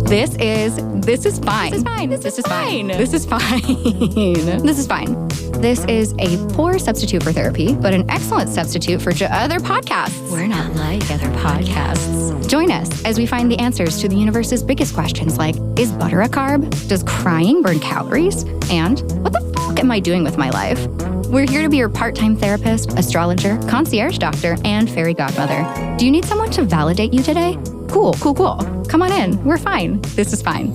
This is fine. This is fine. This is a poor substitute for therapy, but an excellent substitute for other podcasts. We're not like other podcasts. Join us as we find the answers to the universe's biggest questions like, is butter a carb? Does crying burn calories? And what the fuck am I doing with my life? We're here to be your part-time therapist, astrologer, concierge doctor, and fairy godmother. Do you need someone to validate you today? Cool. Come on in. We're fine. This is fine.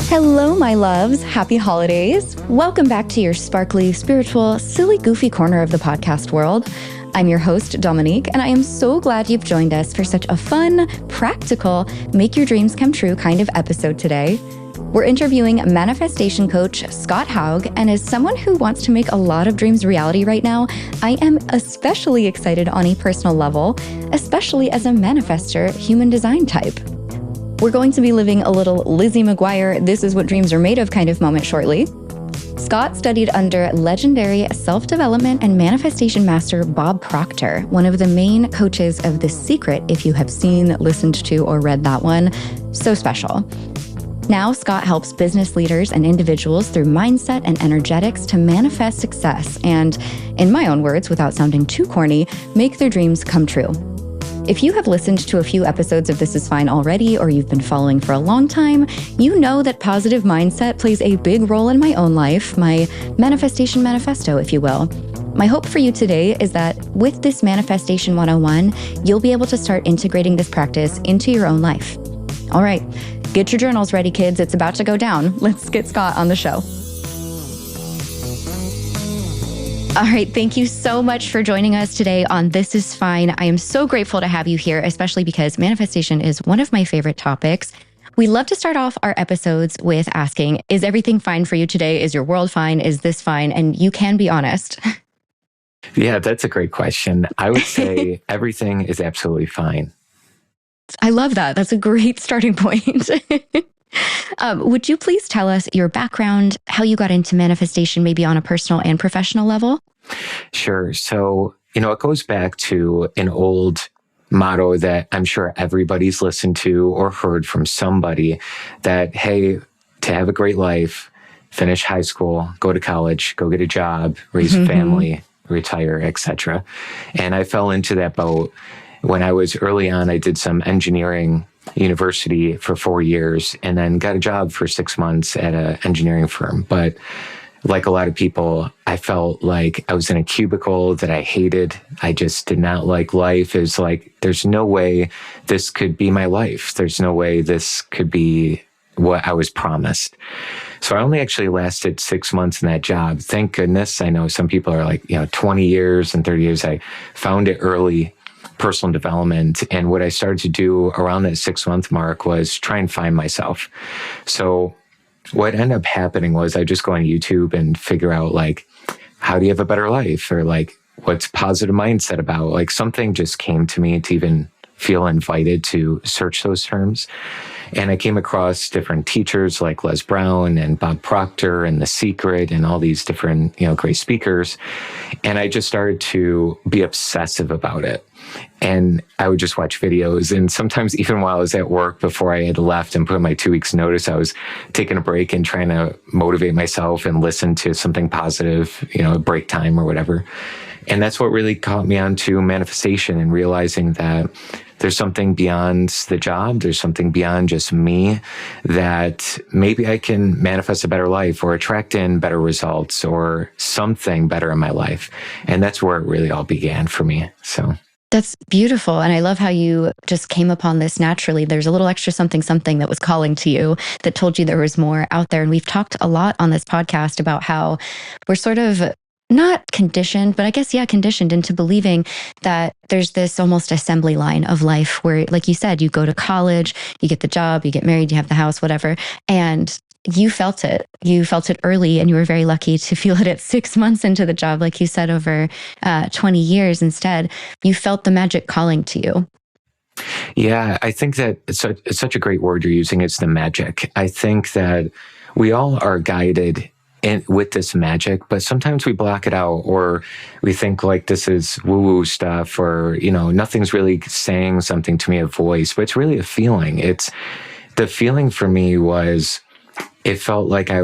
Hello, my loves. Happy holidays. Welcome back to your sparkly, spiritual, silly, goofy corner of the podcast world. I'm your host, Dominique, and I am so glad you've joined us for such a fun, practical, make your dreams come true kind of episode today. We're interviewing manifestation coach Scott Haug, and as someone who wants to make a lot of dreams reality right now, I am especially excited on a personal level, especially as a manifester human design type. We're going to be living a little Lizzie McGuire, this is what dreams are made of kind of moment shortly. Scott studied under legendary self-development and manifestation master Bob Proctor, one of the main coaches of The Secret, if you have seen, listened to, or read that one. So special. Now, Scott helps business leaders and individuals through mindset and energetics to manifest success and, in my own words, without sounding too corny, make their dreams come true. If you have listened to a few episodes of This Is Fine already, or you've been following for a long time, you know that positive mindset plays a big role in my own life, my manifestation manifesto, if you will. My hope for you today is that with this Manifestation 101, you'll be able to start integrating this practice into your own life. All right, get your journals ready, kids. It's about to go down. Let's get Scott on the show. All right, thank you so much for joining us today on This Is Fine. I am so grateful to have you here, especially because manifestation is one of my favorite topics. We love to start off our episodes with asking, is everything fine for you today? Is your world fine? Is this fine? And you can be honest. Yeah, that's a great question. I would say everything is absolutely fine. I love that. That's a great starting point. Would you please tell us your background, how you got into manifestation, maybe on a personal and professional level? Sure. So, it goes back to an old motto that I'm sure everybody's listened to or heard from somebody that, hey, to have a great life, finish high school, go to college, go get a job, raise a family, retire, etc. And I fell into that boat. When I was early on, I did some engineering university for 4 years and then got a job for 6 months at an engineering firm. But like a lot of people, I felt like I was in a cubicle that I hated. I just did not like life. It was like, there's no way this could be my life. There's no way this could be what I was promised. So I only actually lasted 6 months in that job. Thank goodness. I know some people are like, 20 years and 30 years. I found it early. Personal development. And what I started to do around that 6-month mark was try and find myself. So what ended up happening was I just go on YouTube and figure out how do you have a better life? Or what's positive mindset about? Something just came to me to even feel invited to search those terms. And I came across different teachers like Les Brown and Bob Proctor and The Secret and all these different, great speakers. And I just started to be obsessive about it. And I would just watch videos. And sometimes even while I was at work, before I had left and put in my 2 weeks notice, I was taking a break and trying to motivate myself and listen to something positive, break time or whatever. And that's what really caught me onto manifestation and realizing that there's something beyond the job. There's something beyond just me that maybe I can manifest a better life or attract in better results or something better in my life. And that's where it really all began for me. So that's beautiful. And I love how you just came upon this naturally. There's a little extra something that was calling to you that told you there was more out there. And we've talked a lot on this podcast about how we're sort of not conditioned, but I guess, conditioned into believing that there's this almost assembly line of life where, like you said, you go to college, you get the job, you get married, you have the house, whatever. And you felt it. You felt it early, and you were very lucky to feel it at 6 months into the job. Like you said, over 20 years instead, you felt the magic calling to you. Yeah, I think that it's such a great word you're using. It's the magic. I think that we all are guided and with this magic, but sometimes we block it out, or we think like this is woo-woo stuff, or, nothing's really saying something to me, a voice, but it's really a feeling. The feeling for me was, it felt like I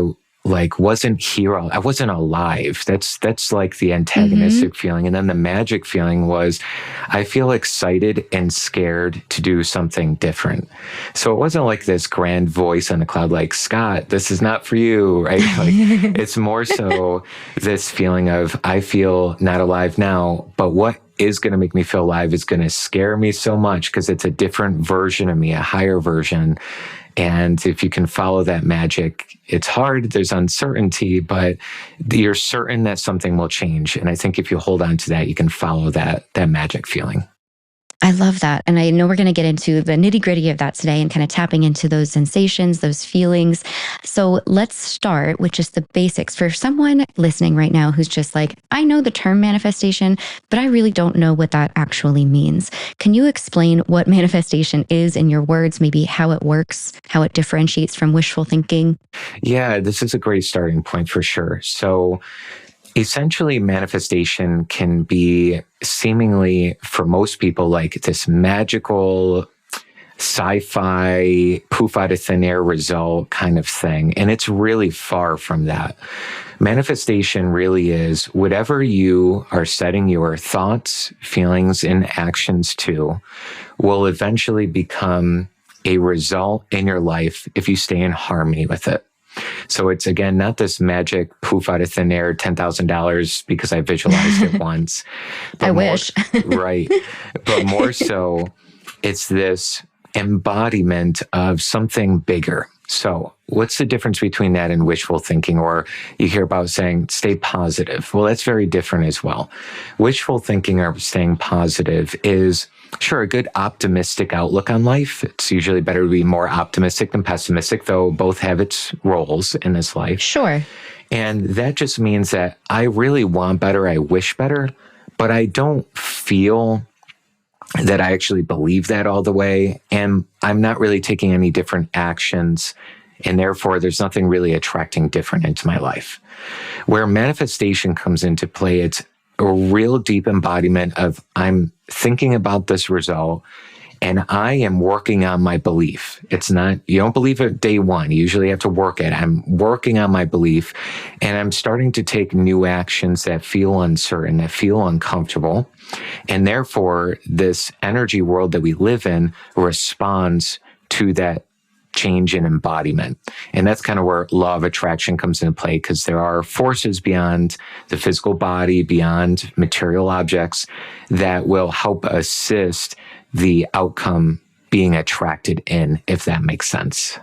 wasn't here. I wasn't alive. That's like the antagonistic feeling. And then the magic feeling was, I feel excited and scared to do something different. So it wasn't like this grand voice on the cloud, like, Scott, this is not for you, right? Like, it's more so this feeling of, I feel not alive now, but what is going to make me feel alive is going to scare me so much, because it's a different version of me, a higher version. And if you can follow that magic, it's hard, there's uncertainty, but you're certain that something will change. And I think if you hold on to that, you can follow that magic feeling. I love that. And I know we're going to get into the nitty gritty of that today and kind of tapping into those sensations, those feelings. So let's start with just the basics for someone listening right now who's just like, I know the term manifestation, but I really don't know what that actually means. Can you explain what manifestation is in your words, maybe how it works, how it differentiates from wishful thinking? Yeah, this is a great starting point for sure. So essentially, manifestation can be seemingly, for most people, like this magical sci-fi poof out of thin air result kind of thing. And it's really far from that. Manifestation really is whatever you are setting your thoughts, feelings, and actions to will eventually become a result in your life if you stay in harmony with it. So it's, again, not this magic poof out of thin air, $10,000 because I visualized it once. I wish. Right. But more so, it's this embodiment of something bigger. So what's the difference between that and wishful thinking? Or you hear about saying, stay positive. Well, that's very different as well. Wishful thinking or staying positive is, sure, a good optimistic outlook on life. It's usually better to be more optimistic than pessimistic, though both have its roles in this life. Sure. And that just means that I really want better, I wish better, but I don't feel that I actually believe that all the way. And I'm not really taking any different actions. And therefore, there's nothing really attracting different into my life. Where manifestation comes into play, it's a real deep embodiment of, I'm thinking about this result and I am working on my belief. It's not, you don't believe it day one. You usually have to work at it. I'm working on my belief, and I'm starting to take new actions that feel uncertain, that feel uncomfortable. And therefore, this energy world that we live in responds to that change in embodiment. And that's kind of where law of attraction comes into play, because there are forces beyond the physical body, beyond material objects, that will help assist the outcome being attracted in, if that makes sense.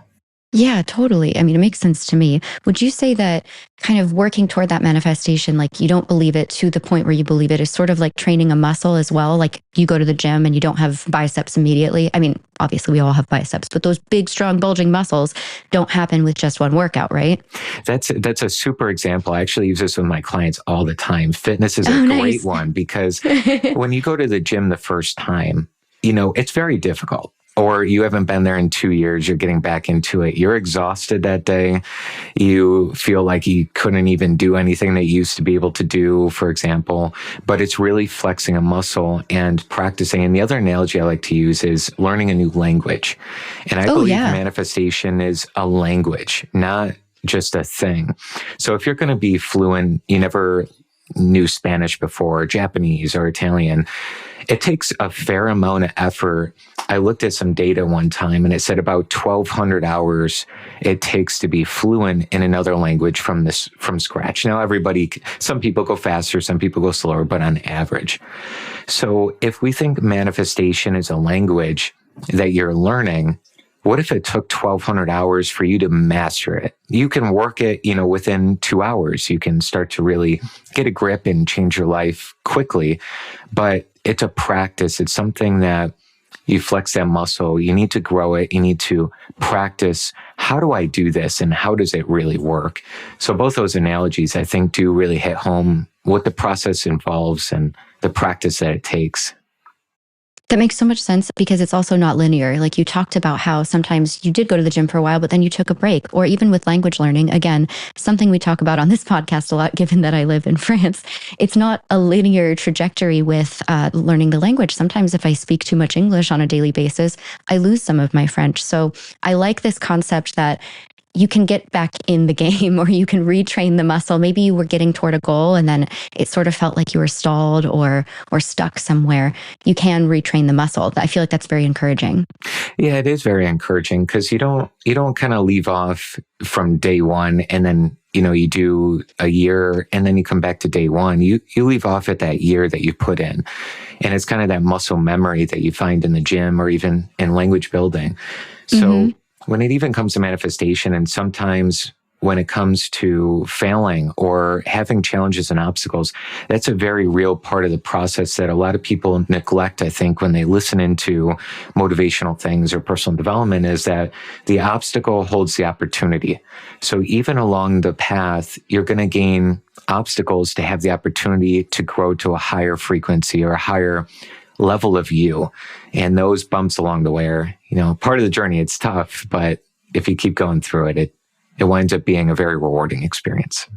Yeah, totally. I mean, it makes sense to me. Would you say that kind of working toward that manifestation, like you don't believe it to the point where you believe it, is sort of like training a muscle as well? Like you go to the gym and you don't have biceps immediately. I mean, obviously we all have biceps, but those big, strong, bulging muscles don't happen with just one workout, right? That's a super example. I actually use this with my clients all the time. Fitness is a great one, because when you go to the gym the first time, it's very difficult. Or you haven't been there in 2 years, you're getting back into it. You're exhausted that day. You feel like you couldn't even do anything that you used to be able to do, for example. But it's really flexing a muscle and practicing. And the other analogy I like to use is learning a new language. And I believe manifestation is a language, not just a thing. So if you're going to be fluent, you never knew Spanish before, Japanese or Italian, it takes a fair amount of effort. I looked at some data one time and it said about 1,200 hours it takes to be fluent in another language from scratch. Now, some people go faster, some people go slower, but on average. So if we think manifestation is a language that you're learning, what if it took 1,200 hours for you to master it? You can work it, within 2 hours. You can start to really get a grip and change your life quickly. But it's a practice. It's something that you flex that muscle. You need to grow it. You need to practice. How do I do this? And how does it really work? So both those analogies, I think, do really hit home what the process involves and the practice that it takes. That makes so much sense because it's also not linear. Like you talked about how sometimes you did go to the gym for a while, but then you took a break. Or even with language learning, again, something we talk about on this podcast a lot, given that I live in France. It's not a linear trajectory with learning the language. Sometimes if I speak too much English on a daily basis, I lose some of my French. So I like this concept that you can get back in the game or you can retrain the muscle. Maybe you were getting toward a goal and then it sort of felt like you were stalled or stuck somewhere. You can retrain the muscle. I feel like that's very encouraging. Yeah, it is very encouraging because you don't kind of leave off from day one and then, you do a year and then you come back to day one. You leave off at that year that you put in. And it's kind of that muscle memory that you find in the gym or even in language building. So when it even comes to manifestation, and sometimes when it comes to failing or having challenges and obstacles, that's a very real part of the process that a lot of people neglect, I think, when they listen into motivational things or personal development, is that the obstacle holds the opportunity. So even along the path, you're going to gain obstacles to have the opportunity to grow to a higher frequency or a higher level of you. And those bumps along the way are, part of the journey. It's tough, but if you keep going through it, it winds up being a very rewarding experience.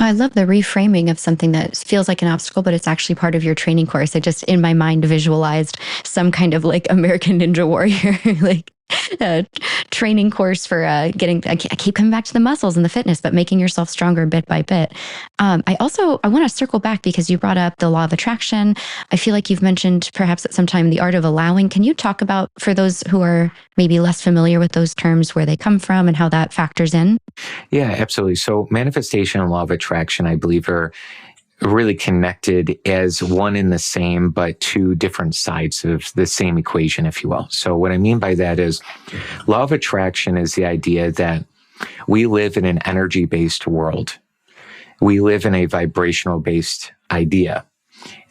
I love the reframing of something that feels like an obstacle, but it's actually part of your training course. I just, in my mind, visualized some kind of like American Ninja Warrior, like training course for I keep coming back to the muscles and the fitness, but making yourself stronger bit by bit. I want to circle back because you brought up the law of attraction. I feel like you've mentioned perhaps at some time the art of allowing. Can you talk about, for those who are maybe less familiar with those terms, where they come from and how that factors in? Yeah, absolutely. So manifestation and law of attraction, I believe, are really connected as one and the same, but two different sides of the same equation, if you will. So what I mean by that is law of attraction is the idea that we live in an energy-based world. We live in a vibrational-based idea,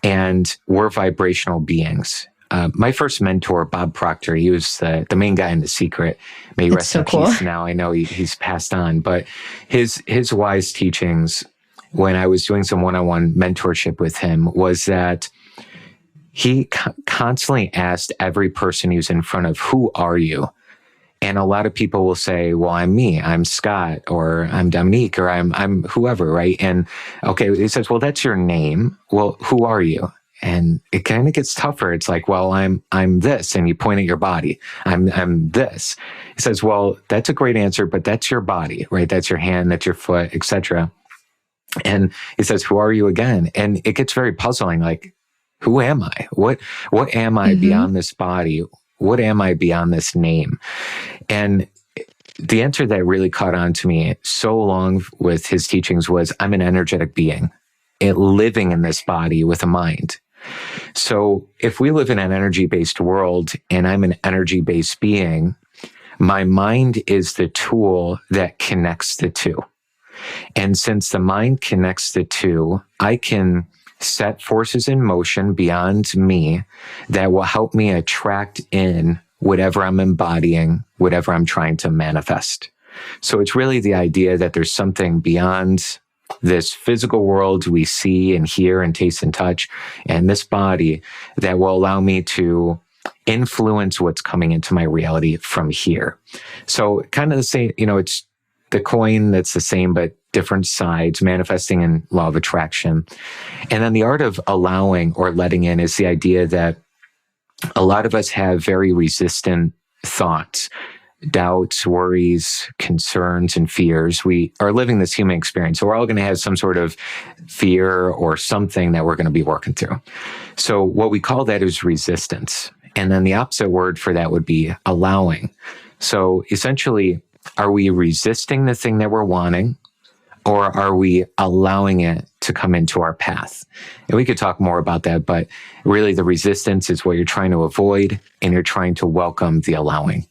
and we're vibrational beings. My first mentor, Bob Proctor, he was the main guy in The Secret. May he rest in peace now. I know he's passed on, but his wise teachings when I was doing some one-on-one mentorship with him was that he constantly asked every person he was in front of, who are you? And a lot of people will say, well, I'm me, I'm Scott, or I'm Dominique, or I'm whoever, right? And okay, he says, well, that's your name. Well, who are you? And it kind of gets tougher. It's like, well, I'm this, and you point at your body. I'm this. He says, well, that's a great answer, but that's your body, right? That's your hand, that's your foot, etc. And he says, who are you again? And it gets very puzzling. Like, who am I? What am I beyond this body? What am I beyond this name? And the answer that really caught on to me so long with his teachings was, I'm an energetic being, living in this body with a mind. So if we live in an energy-based world and I'm an energy-based being, my mind is the tool that connects the two. And since the mind connects the two, I can set forces in motion beyond me that will help me attract in whatever I'm embodying, whatever I'm trying to manifest. So it's really the idea that there's something beyond this physical world we see and hear and taste and touch, and this body that will allow me to influence what's coming into my reality from here. So kind of the same, it's the coin that's the same, but different sides, manifesting and law of attraction. And then the art of allowing or letting in is the idea that a lot of us have very resistant thoughts, doubts, worries, concerns, and fears. We are living this human experience. So we're all going to have some sort of fear or something that we're going to be working through. So what we call that is resistance. And then the opposite word for that would be allowing. So essentially, are we resisting the thing that we're wanting, or are we allowing it to come into our path? And we could talk more about that, but really the resistance is what you're trying to avoid, and you're trying to welcome the allowing.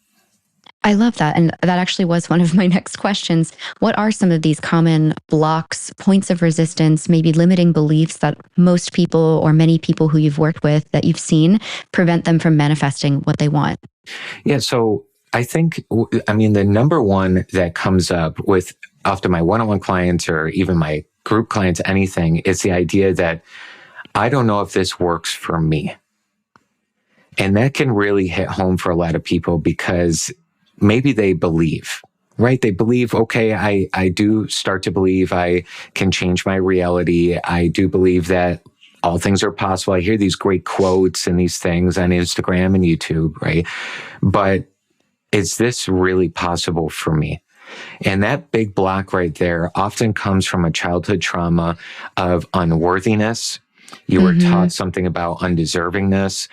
I love that. And that actually was one of my next questions. What are some of these common blocks, points of resistance, maybe limiting beliefs that most people or many people who you've worked with that you've seen prevent them from manifesting what they want? Yeah, so I think, the number one that comes up with often my one-on-one clients or even my group clients, anything, is the idea that I don't know if this works for me. And that can really hit home for a lot of people because maybe they believe, right? They believe, okay, I do start to believe I can change my reality. I do believe that all things are possible. I hear these great quotes and these things on Instagram and YouTube, right? But is this really possible for me? And that big block right there often comes from a childhood trauma of unworthiness. You were taught something about undeservingness,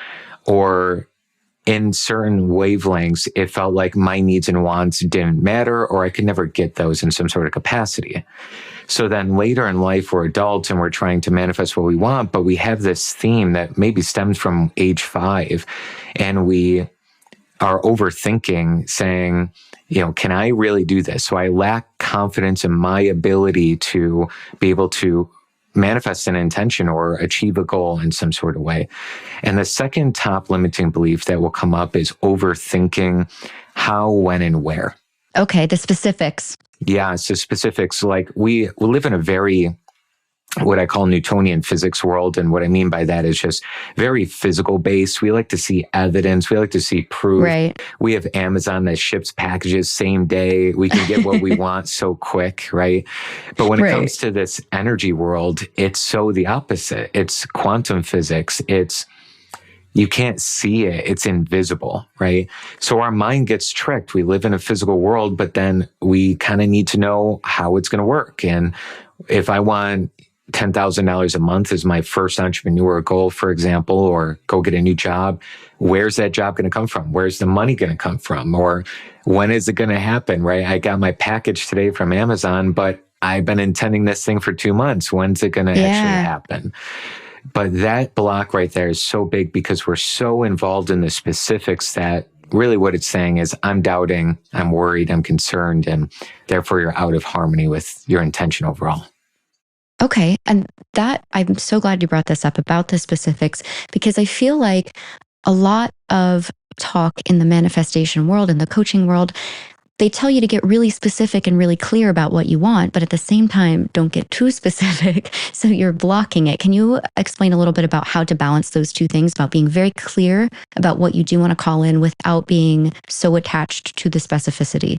or in certain wavelengths, it felt like my needs and wants didn't matter, or I could never get those in some sort of capacity. So then later in life, we're adults and we're trying to manifest what we want, but we have this theme that maybe stems from age 5, and we are overthinking, saying, can I really do this? So I lack confidence in my ability to be able to manifest an intention or achieve a goal in some sort of way. And the second top limiting belief that will come up is overthinking how, when, and where. Okay, the specifics. Yeah, so specifics, like we live in a very, what I call Newtonian physics world. And what I mean by that is just very physical based. We like to see evidence. We like to see proof. Right. We have Amazon that ships packages same day. We can get what we want so quick, right? But when it comes to this energy world, it's so the opposite. It's quantum physics. You can't see it. It's invisible, right? So our mind gets tricked. We live in a physical world, but then we kind of need to know how it's going to work. And if I want $10,000 a month as my first entrepreneur goal, for example, or go get a new job, where's that job going to come from? Where's the money going to come from? Or when is it going to happen, right? I got my package today from Amazon, but I've been intending this thing for 2 months. When's it going to actually happen? But that block right there is so big because we're so involved in the specifics that really what it's saying is I'm doubting, I'm worried, I'm concerned, and therefore you're out of harmony with your intention overall. Okay. And that, I'm so glad you brought this up about the specifics, because I feel like a lot of talk in the manifestation world, in the coaching world, they tell you to get really specific and really clear about what you want, but at the same time, don't get too specific. So you're blocking it. Can you explain a little bit about how to balance those two things, about being very clear about what you do want to call in without being so attached to the specificity?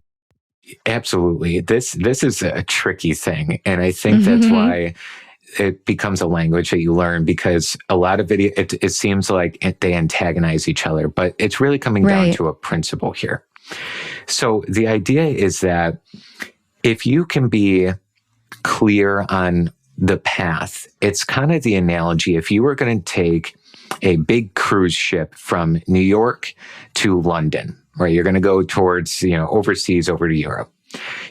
Absolutely. This is a tricky thing. And I think that's why it becomes a language that you learn, because a lot of it seems like they antagonize each other, but it's really coming down to a principle here. So the idea is that if you can be clear on the path, it's kind of the analogy. If you were going to take a big cruise ship from New York to London, right? You're going to go towards, overseas over to Europe.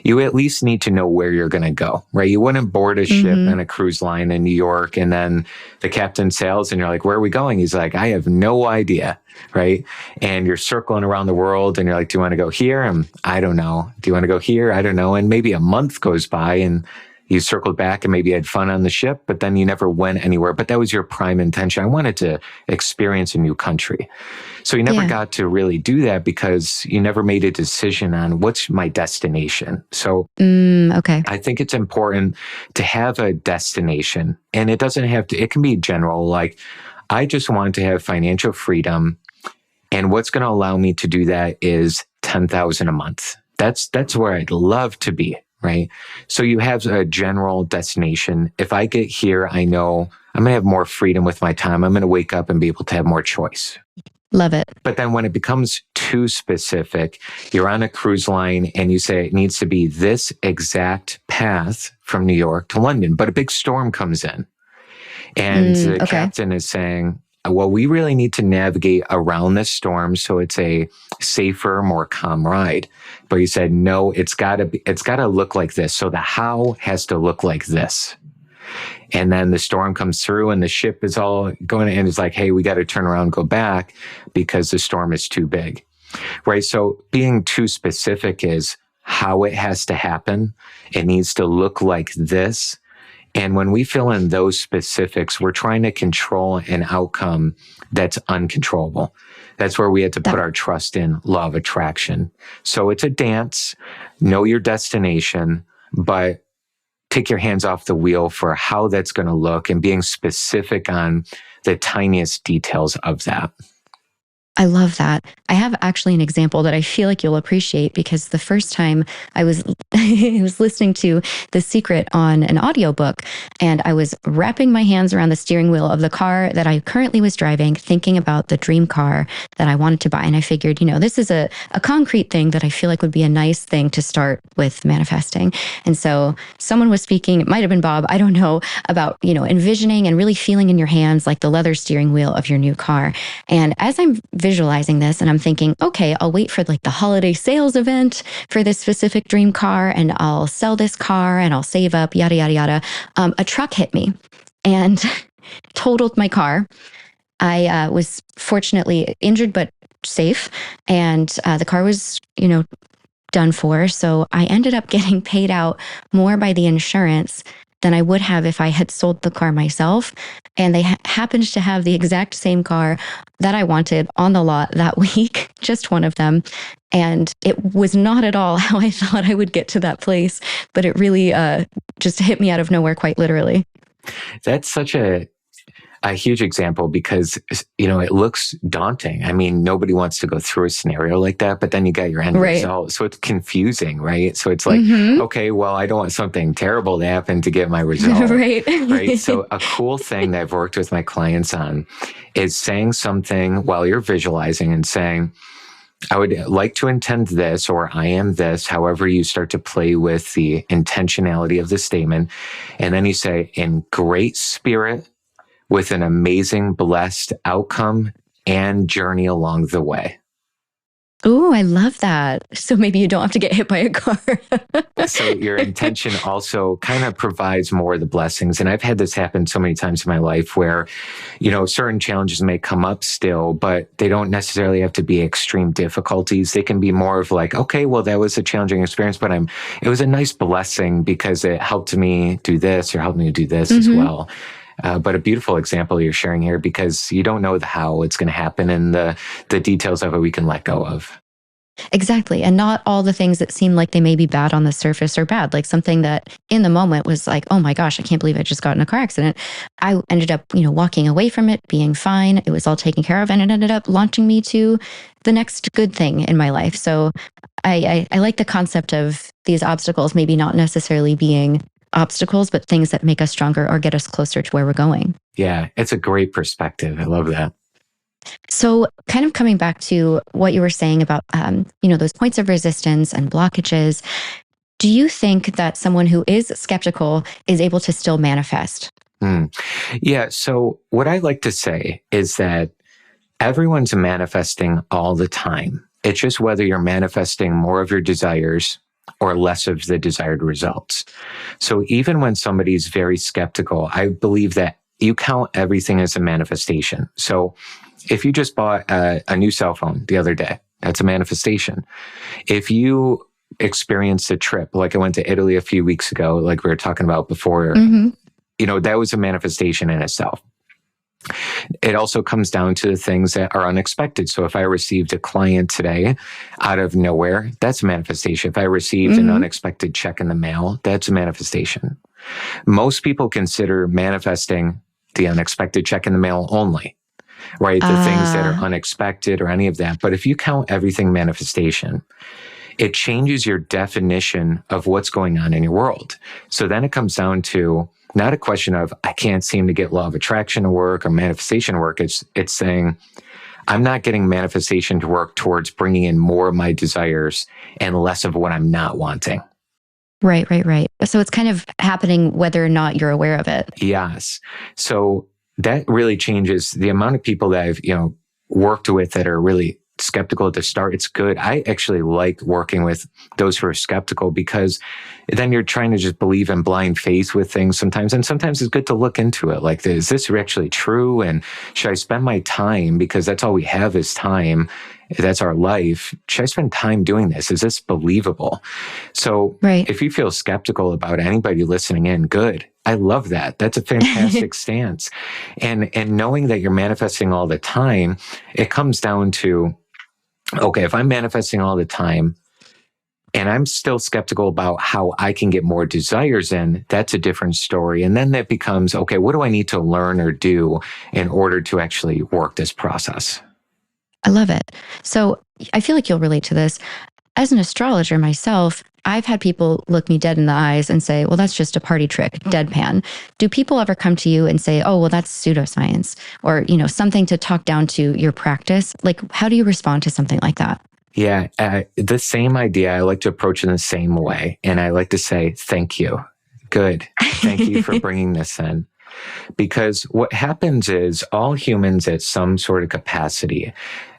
You at least need to know where you're going to go, right? You wouldn't board a ship on a cruise line in New York and then the captain sails and you're like, where are we going? He's like, I have no idea, right? And you're circling around the world and you're like, do you want to go here? And I don't know. Do you want to go here? I don't know. And maybe a month goes by and you circled back and maybe had fun on the ship, but then you never went anywhere. But that was your prime intention. I wanted to experience a new country. So you never got to really do that because you never made a decision on what's my destination. So I think it's important to have a destination, and it doesn't have to, it can be general. Like, I just want to have financial freedom. And what's going to allow me to do that is $10,000 a month. That's where I'd love to be. Right. So you have a general destination. If I get here, I know I'm going to have more freedom with my time. I'm going to wake up and be able to have more choice. Love it. But then when it becomes too specific, you're on a cruise line and you say it needs to be this exact path from New York to London, but a big storm comes in and the captain is saying, well, we really need to navigate around this storm so it's a safer, more calm ride. But he said, no, it's got to look like this. So the how has to look like this. And then the storm comes through and the ship is all going to end. It's like, hey, we got to turn around and go back because the storm is too big. Right. So being too specific is how it has to happen. It needs to look like this. And when we fill in those specifics, we're trying to control an outcome that's uncontrollable. That's where we had to put our trust in law of attraction. So it's a dance, know your destination, but take your hands off the wheel for how that's going to look and being specific on the tiniest details of that. I love that. I have actually an example that I feel like you'll appreciate because the first time I was I was listening to The Secret on an audiobook and I was wrapping my hands around the steering wheel of the car that I currently was driving, thinking about the dream car that I wanted to buy. And I figured, this is a concrete thing that I feel like would be a nice thing to start with manifesting. And so someone was speaking, it might have been Bob, I don't know, about, envisioning and really feeling in your hands like the leather steering wheel of your new car. And as I'm visualizing this and I'm thinking, okay, I'll wait for like the holiday sales event for this specific dream car and I'll sell this car and I'll save up, yada, yada, yada. A truck hit me and totaled my car. I was fortunately injured but safe, and the car was, done for. So I ended up getting paid out more by the insurance than I would have if I had sold the car myself. And they happened to have the exact same car that I wanted on the lot that week, just one of them. And it was not at all how I thought I would get to that place, but it really just hit me out of nowhere, quite literally. That's such a huge example because, it looks daunting. I mean, nobody wants to go through a scenario like that, but then you got your end result. So it's confusing, right? So it's like, okay, well, I don't want something terrible to happen to get my result. Right. So a cool thing that I've worked with my clients on is saying something while you're visualizing and saying, I would like to intend this, or I am this, however you start to play with the intentionality of the statement. And then you say, in great spirit, with an amazing, blessed outcome and journey along the way. Oh, I love that. So maybe you don't have to get hit by a car. So your intention also kind of provides more of the blessings. And I've had this happen so many times in my life where, certain challenges may come up still, but they don't necessarily have to be extreme difficulties. They can be more of like, okay, well, that was a challenging experience, but it was a nice blessing because it helped me do this or helped me do this as well. But a beautiful example you're sharing here because you don't know how it's going to happen and the details of it we can let go of. Exactly. And not all the things that seem like they may be bad on the surface are bad. Like something that in the moment was like, oh my gosh, I can't believe I just got in a car accident. I ended up, walking away from it, being fine. It was all taken care of and it ended up launching me to the next good thing in my life. So I like the concept of these obstacles maybe not necessarily being obstacles, but things that make us stronger or get us closer to where we're going. Yeah, it's a great perspective. I love that. So kind of coming back to what you were saying about, those points of resistance and blockages, do you think that someone who is skeptical is able to still manifest? Yeah. So what I like to say is that everyone's manifesting all the time. It's just whether you're manifesting more of your desires or less of the desired results. So even when somebody's very skeptical, I believe that you count everything as a manifestation. So if you just bought a new cell phone the other day, that's a manifestation. If you experienced a trip, like I went to Italy a few weeks ago, like we were talking about before, that was a manifestation in itself. It also comes down to the things that are unexpected. So if I received a client today out of nowhere, that's a manifestation. If I received an unexpected check in the mail, that's a manifestation. Most people consider manifesting the unexpected check in the mail only, right? The things that are unexpected or any of that. But if you count everything manifestation, it changes your definition of what's going on in your world. So then it comes down to not a question of, I can't seem to get law of attraction to work or manifestation to work. It's saying, I'm not getting manifestation to work towards bringing in more of my desires and less of what I'm not wanting. Right. So it's kind of happening whether or not you're aware of it. Yes. So that really changes the amount of people that I've, worked with that are really skeptical at the start. It's good. I actually like working with those who are skeptical because then you're trying to just believe in blind faith with things sometimes. And sometimes it's good to look into it. Like, is this actually true? And should I spend my time, because that's all we have is time. That's our life. Should I spend time doing this? Is this believable? So if you feel skeptical about anybody listening in, good. I love that. That's a fantastic stance. And knowing that you're manifesting all the time, it comes down to, okay, if I'm manifesting all the time and I'm still skeptical about how I can get more desires in, that's a different story. And then that becomes, okay, what do I need to learn or do in order to actually work this process? I love it. So I feel like you'll relate to this. As an astrologer myself, I've had people look me dead in the eyes and say, well, that's just a party trick, deadpan. Do people ever come to you and say, oh, well, that's pseudoscience, or, something to talk down to your practice? Like, how do you respond to something like that? Yeah, the same idea. I like to approach it in the same way. And I like to say, thank you. Good. Thank you for bringing this in. Because what happens is all humans at some sort of capacity,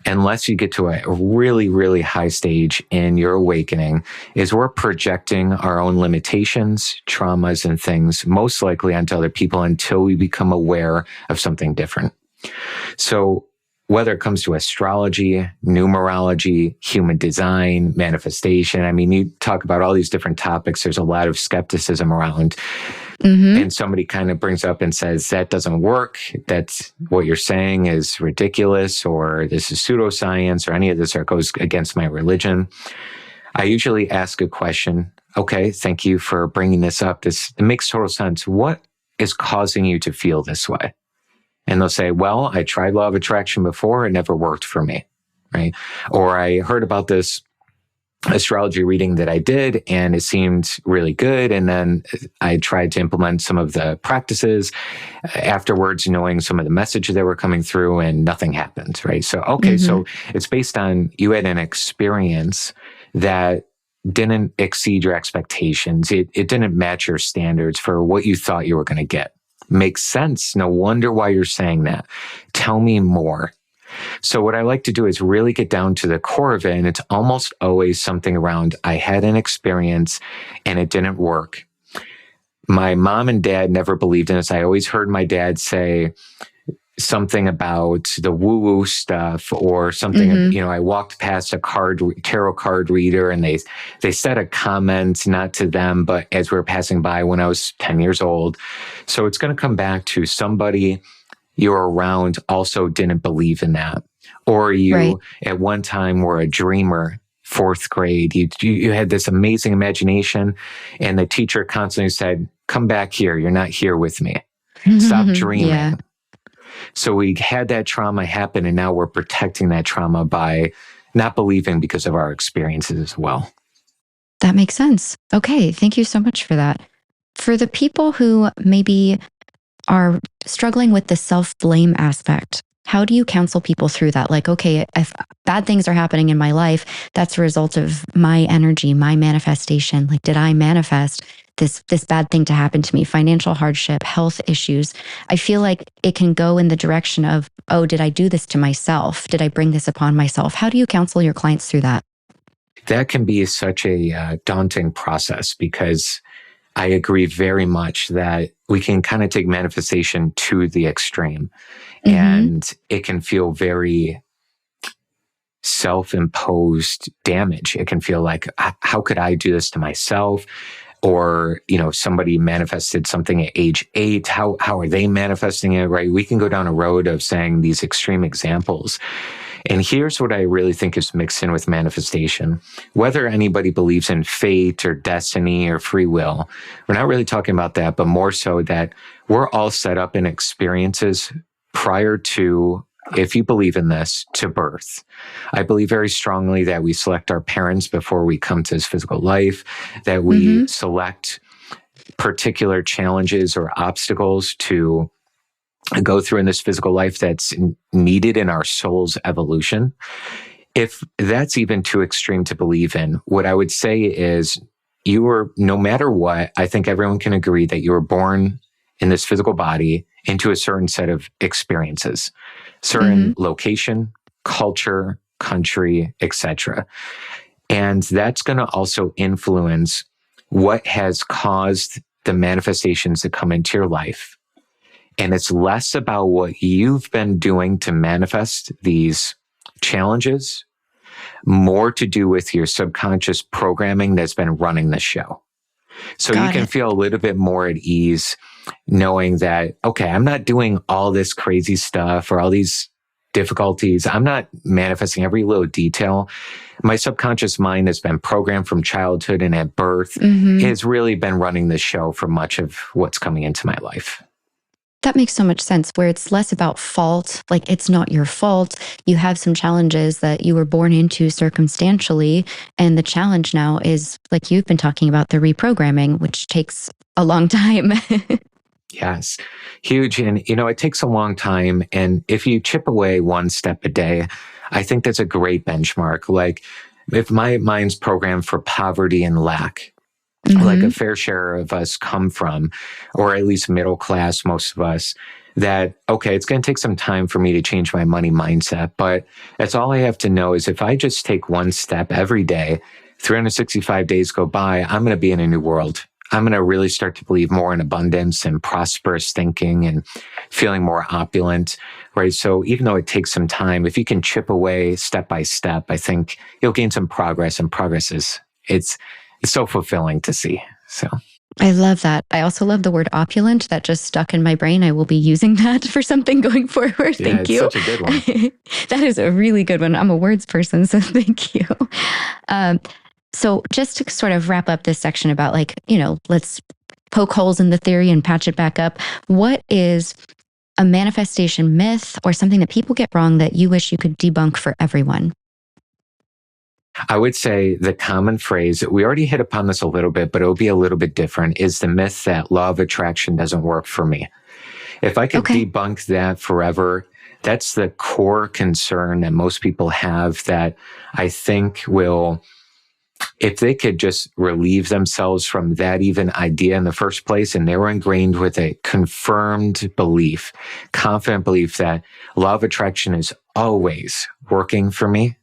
unless you get to a really, really high stage in your awakening, is we're projecting our own limitations, traumas, and things most likely onto other people until we become aware of something different. So whether it comes to astrology, numerology, human design, manifestation, I mean, you talk about all these different topics. There's a lot of skepticism around. Mm-hmm. And somebody kind of brings up and says, that doesn't work. That's what you're saying is ridiculous, or this is pseudoscience, or any of this, or it goes against my religion. I usually ask a question. Okay, thank you for bringing this up. It makes total sense. What is causing you to feel this way? And they'll say, well, I tried law of attraction before. It never worked for me, right? Or I heard about this astrology reading that I did, and it seemed really good. And then I tried to implement some of the practices afterwards, knowing some of the messages that were coming through, and nothing happened, right? So, okay, so it's based on you had an experience that didn't exceed your expectations. It didn't match your standards for what you thought you were going to get. Makes sense. No wonder why you're saying that. Tell me more. So what I like to do is really get down to the core of it. And it's almost always something around, I had an experience and it didn't work. My mom and dad never believed in this. I always heard my dad say something about the woo-woo stuff, or something, I walked past a tarot card reader, and they said a comment, not to them, but as we were passing by when I was 10 years old. So it's going to come back to somebody you're around also didn't believe in that. Or you at one time were a dreamer, fourth grade. You had this amazing imagination, and the teacher constantly said, come back here. You're not here with me. Stop dreaming. Yeah. So we had that trauma happen, and now we're protecting that trauma by not believing because of our experiences as well. That makes sense. Okay. Thank you so much for that. For the people who maybe are struggling with the self-blame aspect, how do you counsel people through that? Like, okay, if bad things are happening in my life, that's a result of my energy, my manifestation. Like, did I manifest this bad thing to happen to me? Financial hardship, health issues. I feel like it can go in the direction of, oh, did I do this to myself? Did I bring this upon myself? How do you counsel your clients through that? That can be such a daunting process, because I agree very much that we can kind of take manifestation to the extreme, and it can feel very self-imposed damage. It can feel like, how could I do this to myself? Or, somebody manifested something at age 8. How are they manifesting it, right? We can go down a road of saying these extreme examples. And here's what I really think is mixed in with manifestation. Whether anybody believes in fate or destiny or free will, we're not really talking about that, but more so that we're all set up in experiences prior to, if you believe in this, to birth. I believe very strongly that we select our parents before we come to this physical life, that we select particular challenges or obstacles to go through in this physical life that's needed in our soul's evolution. If that's even too extreme to believe in, what I would say is no matter what, I think everyone can agree that you were born in this physical body into a certain set of experiences, certain location, culture, country, etc. And that's going to also influence what has caused the manifestations to come into your life. And it's less about what you've been doing to manifest these challenges, more to do with your subconscious programming that's been running the show. So you can feel a little bit more at ease knowing that, okay, I'm not doing all this crazy stuff or all these difficulties. I'm not manifesting every little detail. My subconscious mind has been programmed from childhood and at birth has really been running the show for much of what's coming into my life. That makes so much sense, where it's less about fault. Like, it's not your fault. You have some challenges that you were born into circumstantially. And the challenge now is, like you've been talking about, the reprogramming, which takes a long time. Yes, huge. And, it takes a long time. And if you chip away one step a day, I think that's a great benchmark. Like, if my mind's programmed for poverty and lack, like a fair share of us come from, or at least middle class, most of us, that, okay, it's going to take some time for me to change my money mindset. But that's all I have to know is if I just take one step every day, 365 days go by, I'm going to be in a new world. I'm going to really start to believe more in abundance and prosperous thinking and feeling more opulent, right? So even though it takes some time, if you can chip away step by step, I think you'll gain some progress, and progress it's so fulfilling to see. So I love that. I also love the word opulent. That just stuck in my brain. I will be using that for something going forward. Thank you. Such a good one. That is a really good one. I'm a words person, so thank you. So just to sort of wrap up this section about, like, let's poke holes in the theory and patch it back up. What is a manifestation myth or something that people get wrong that you wish you could debunk for everyone? I would say the common phrase, we already hit upon this a little bit, but it'll be a little bit different, is the myth that law of attraction doesn't work for me. If I could debunk that forever, that's the core concern that most people have, that I think will, if they could just relieve themselves from that even idea in the first place, and they were ingrained with a confirmed belief, confident belief that law of attraction is always working for me,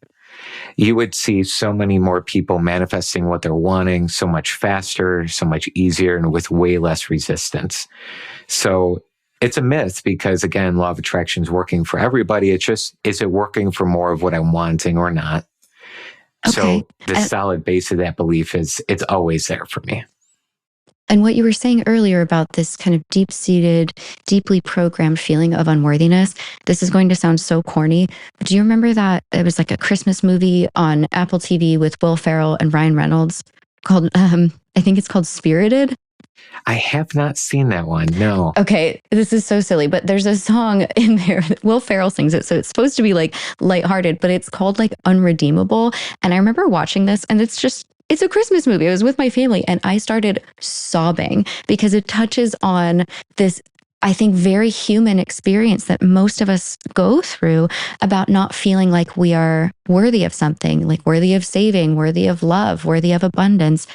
you would see so many more people manifesting what they're wanting so much faster, so much easier, and with way less resistance. So it's a myth because, again, law of attraction is working for everybody. It's just, is it working for more of what I'm wanting or not? Okay. So the solid base of that belief is it's always there for me. And what you were saying earlier about this kind of deep-seated, deeply programmed feeling of unworthiness, this is going to sound so corny, but do you remember that it was like a Christmas movie on Apple TV with Will Ferrell and Ryan Reynolds called, I think it's called Spirited? I have not seen that one, no. Okay, this is so silly, but there's a song in there that Will Ferrell sings it, so it's supposed to be like lighthearted, but it's called like Unredeemable. And I remember watching this, and it's a Christmas movie. I was with my family, and I started sobbing because it touches on this, I think, very human experience that most of us go through about not feeling like we are worthy of something, like worthy of saving, worthy of love, worthy of abundance.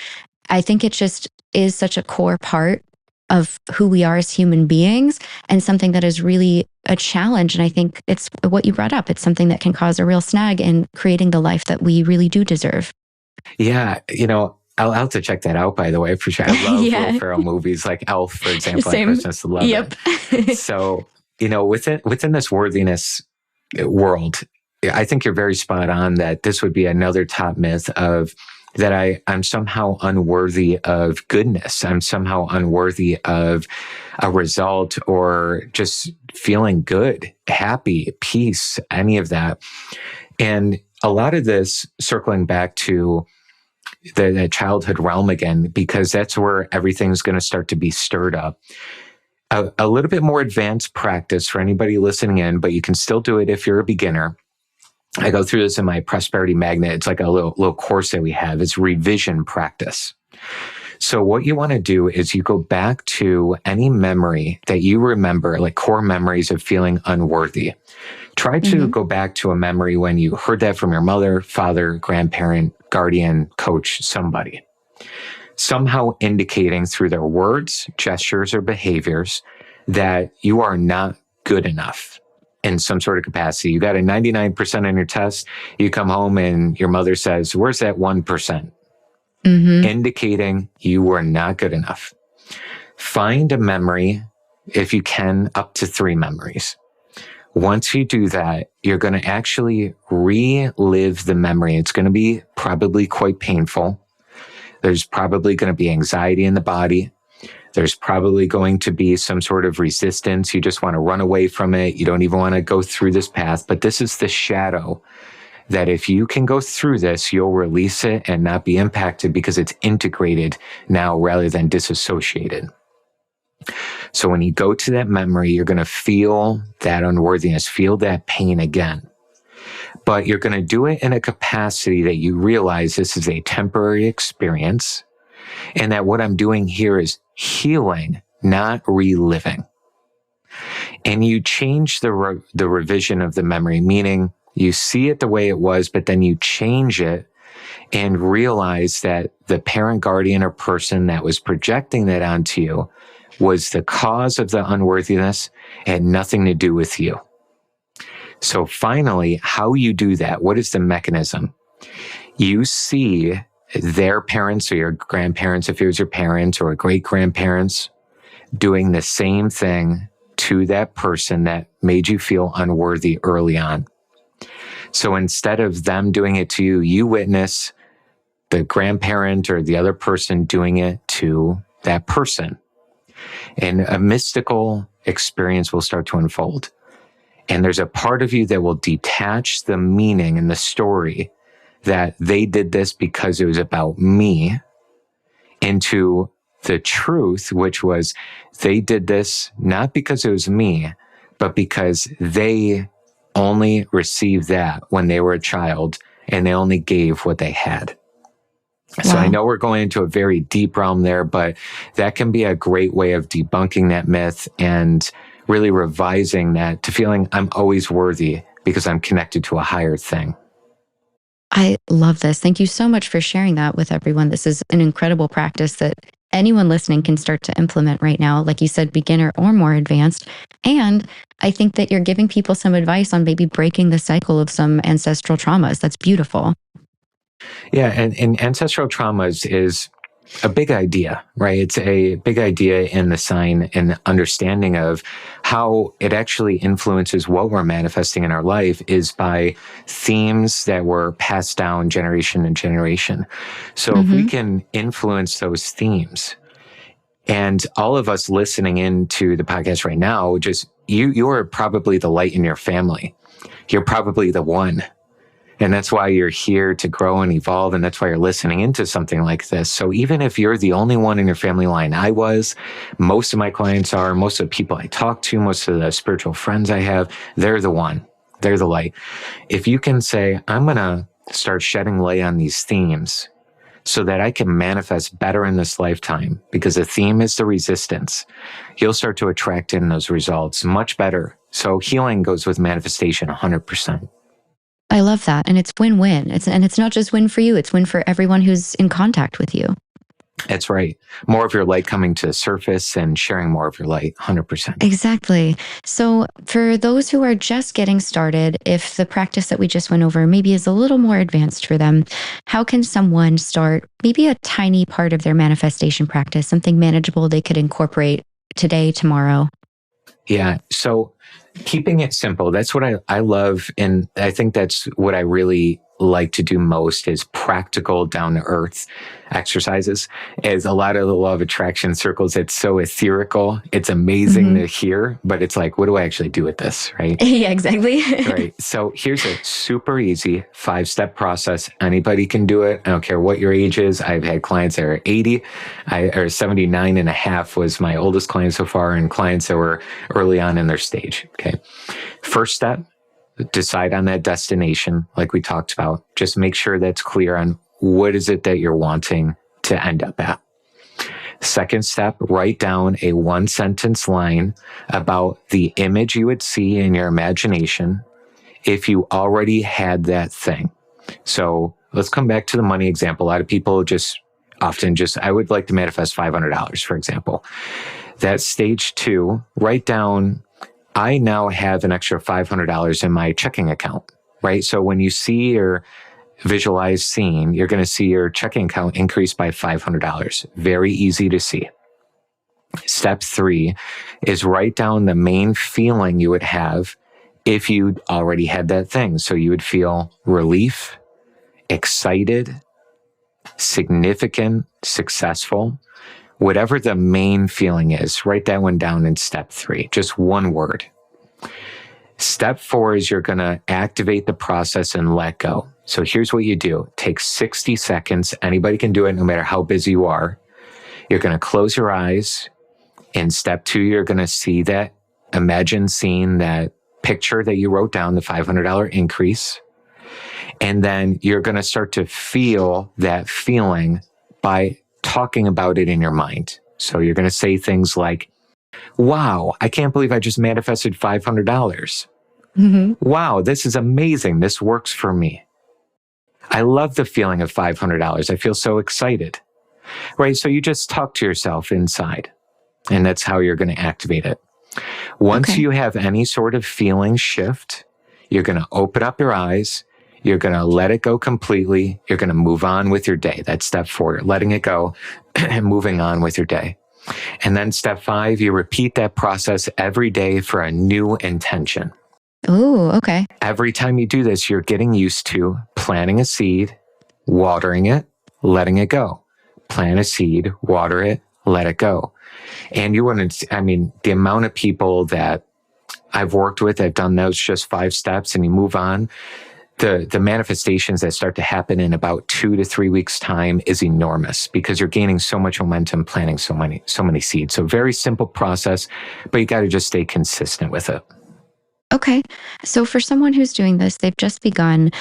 I think it just is such a core part of who we are as human beings, and something that is really a challenge. And I think it's what you brought up. It's something that can cause a real snag in creating the life that we really do deserve. Yeah, I'll have to check that out, by the way, for sure. I love Will Ferrell movies like Elf, for example. Same. I Christmas love it. So, within this worthiness world, I think you're very spot on that this would be another top myth of that I'm somehow unworthy of goodness. I'm somehow unworthy of a result or just feeling good, happy, peace, any of that. And a lot of this circling back to the childhood realm again, because that's where everything's going to start to be stirred up. A little bit more advanced practice for anybody listening in, but you can still do it if you're a beginner. I go through this in my Prosperity Magnet. It's like a little course that we have. It's revision practice. So what you want to do is you go back to any memory that you remember, like core memories of feeling unworthy. Try to go back to a memory when you heard that from your mother, father, grandparent, guardian, coach, somebody. Somehow indicating through their words, gestures, or behaviors that you are not good enough in some sort of capacity. You got a 99% on your test. You come home and your mother says, "Where's that 1%?" Indicating you were not good enough. Find a memory, if you can, up to 3 memories. Once you do that, you're going to actually relive the memory. It's going to be probably quite painful. There's probably going to be anxiety in the body. There's probably going to be some sort of resistance. You just want to run away from it. You don't even want to go through this path. But this is the shadow that if you can go through this, you'll release it and not be impacted because it's integrated now rather than disassociated. So when you go to that memory, you're going to feel that unworthiness, feel that pain again. But you're going to do it in a capacity that you realize this is a temporary experience and that what I'm doing here is healing, not reliving. And you change the revision of the memory, meaning you see it the way it was, but then you change it and realize that the parent, guardian, or person that was projecting that onto you was the cause of the unworthiness, had nothing to do with you. So finally, how you do that, what is the mechanism? You see their parents or your grandparents, if it was your parents or great-grandparents, doing the same thing to that person that made you feel unworthy early on. So instead of them doing it to you, you witness the grandparent or the other person doing it to that person. And a mystical experience will start to unfold. And there's a part of you that will detach the meaning and the story that they did this because it was about me into the truth, which was they did this not because it was me, but because they only received that when they were a child and they only gave what they had. So Wow. I know we're going into a very deep realm there, but that can be a great way of debunking that myth and really revising that to feeling I'm always worthy because I'm connected to a higher thing. I love this. Thank you so much for sharing that with everyone. This is an incredible practice that anyone listening can start to implement right now. Like you said, beginner or more advanced. And I think that you're giving people some advice on maybe breaking the cycle of some ancestral traumas. That's beautiful. Yeah, and ancestral traumas is a big idea, right? It's a big idea in the sign and understanding of how it actually influences what we're manifesting in our life is by themes that were passed down generation to generation. So if we can influence those themes, and all of us listening into the podcast right now, just you're probably the light in your family. You're probably the one. And that's why you're here to grow and evolve. And that's why you're listening into something like this. So even if you're the only one in your family line, most of my clients are, most of the people I talk to, most of the spiritual friends I have, they're the one. They're the light. If you can say, I'm going to start shedding light on these themes so that I can manifest better in this lifetime, because the theme is the resistance, you'll start to attract in those results much better. So healing goes with manifestation 100%. I love that. And it's win-win. It's not just win for you. It's win for everyone who's in contact with you. That's right. More of your light coming to the surface and sharing more of your light, 100%. Exactly. So for those who are just getting started, if the practice that we just went over maybe is a little more advanced for them, how can someone start maybe a tiny part of their manifestation practice, something manageable they could incorporate today, tomorrow? Yeah. So keeping it simple, that's what I love. And I think that's what I really like to do most is practical, down to earth exercises. As a lot of the law of attraction circles, it's so ethereal. It's amazing to hear, but it's like, what do I actually do with this? Right? Yeah, exactly. Right. So here's a super easy 5-step process. Anybody can do it. I don't care what your age is. I've had clients that are 80, or 79 and a half was my oldest client so far, and clients that were early on in their stage. Okay. First step, decide on that destination, like we talked about. Just make sure that's clear on what is it that you're wanting to end up at. Second step, write down a 1-sentence line about the image you would see in your imagination if you already had that thing. So let's come back to the money example. A lot of people I would like to manifest $500, for example. That's stage 2. Write down, I now have an extra $500 in my checking account, right? So when you see or visualize seeing, you're going to see your checking account increase by $500. Very easy to see. Step 3 is write down the main feeling you would have if you already had that thing. So you would feel relief, excited, significant, successful. Whatever the main feeling is, write that one down in step 3, just one word. Step 4 is you're going to activate the process and let go. So here's what you do. Take 60 seconds. Anybody can do it no matter how busy you are. You're going to close your eyes In step 2, you're going to see that, imagine seeing that picture that you wrote down, the $500 increase. And then you're going to start to feel that feeling by talking about it in your mind. So you're going to say things like, wow, I can't believe I just manifested $500. Wow, this is amazing. This works for me. I love the feeling of $500. I feel so excited. Right? So you just talk to yourself inside, and that's how you're going to activate it. Once you have any sort of feeling shift, you're going to open up your eyes. You're going to let it go completely. You're going to move on with your day. That's step 4, letting it go and moving on with your day. And then step 5, you repeat that process every day for a new intention. Oh, okay. Every time you do this, you're getting used to planting a seed, watering it, letting it go. Plant a seed, water it, let it go. And you wouldn't, the amount of people that I've worked with that have done those just 5 steps and you move on, the manifestations that start to happen in about 2 to 3 weeks time is enormous because you're gaining so much momentum, planting so many seeds. So very simple process, but you got to just stay consistent with it. Okay. So for someone who's doing this, they've just begun,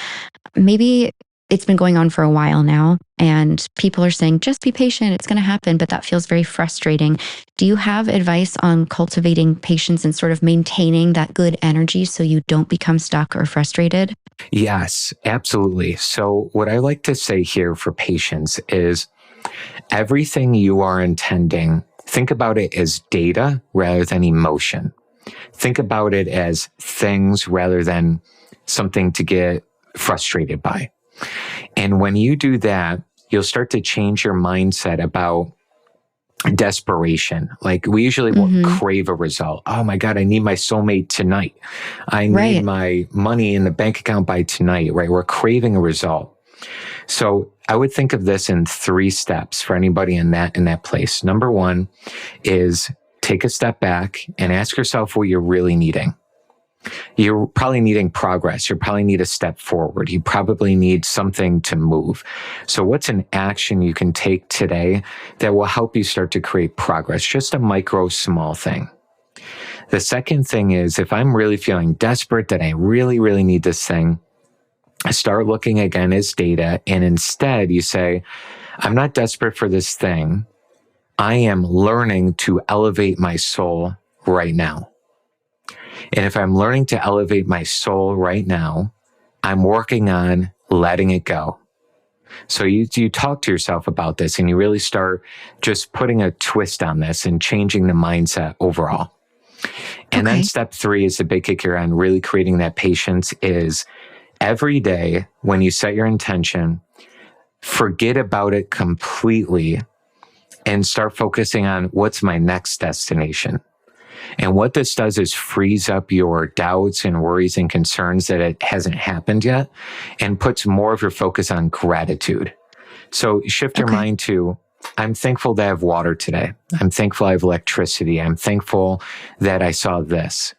maybe it's been going on for a while now, and people are saying, just be patient, it's going to happen, but that feels very frustrating. Do you have advice on cultivating patience and sort of maintaining that good energy so you don't become stuck or frustrated? Yes, absolutely. So what I like to say here for patience is everything you are intending, think about it as data rather than emotion. Think about it as things rather than something to get frustrated by. And when you do that, you'll start to change your mindset about desperation. Like we usually will crave a result. Oh my God, I need my soulmate tonight. I need my money in the bank account by tonight, right? We're craving a result. So I would think of this in 3 steps for anybody in that place. Number 1 is take a step back and ask yourself what you're really needing. You're probably needing progress. You probably need a step forward. You probably need something to move. So what's an action you can take today that will help you start to create progress? Just a micro, small thing. The second thing is if I'm really feeling desperate that I really, really need this thing, start looking again as data. And instead you say, I'm not desperate for this thing. I am learning to elevate my soul right now. And if I'm learning to elevate my soul right now, I'm working on letting it go. So you talk to yourself about this and you really start just putting a twist on this and changing the mindset overall. And then step 3 is the big kicker on really creating that patience is every day when you set your intention, forget about it completely and start focusing on what's my next destination. And what this does is frees up your doubts and worries and concerns that it hasn't happened yet and puts more of your focus on gratitude. So shift your mind to, I'm thankful that I have water today. I'm thankful I have electricity. I'm thankful that I saw this.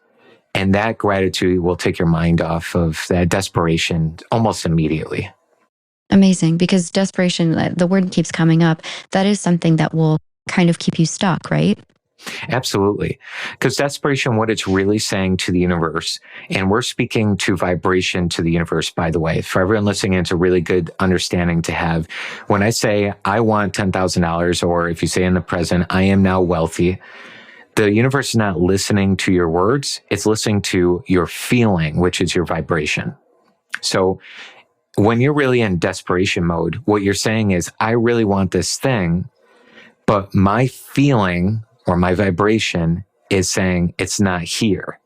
And that gratitude will take your mind off of that desperation almost immediately. Amazing. Because desperation, the word keeps coming up. That is something that will kind of keep you stuck, right? Absolutely. Because desperation, what it's really saying to the universe, and we're speaking to vibration to the universe, by the way, for everyone listening, it's a really good understanding to have. When I say, I want $10,000, or if you say in the present, I am now wealthy, the universe is not listening to your words. It's listening to your feeling, which is your vibration. So when you're really in desperation mode, what you're saying is, I really want this thing, but my feeling or my vibration is saying it's not here.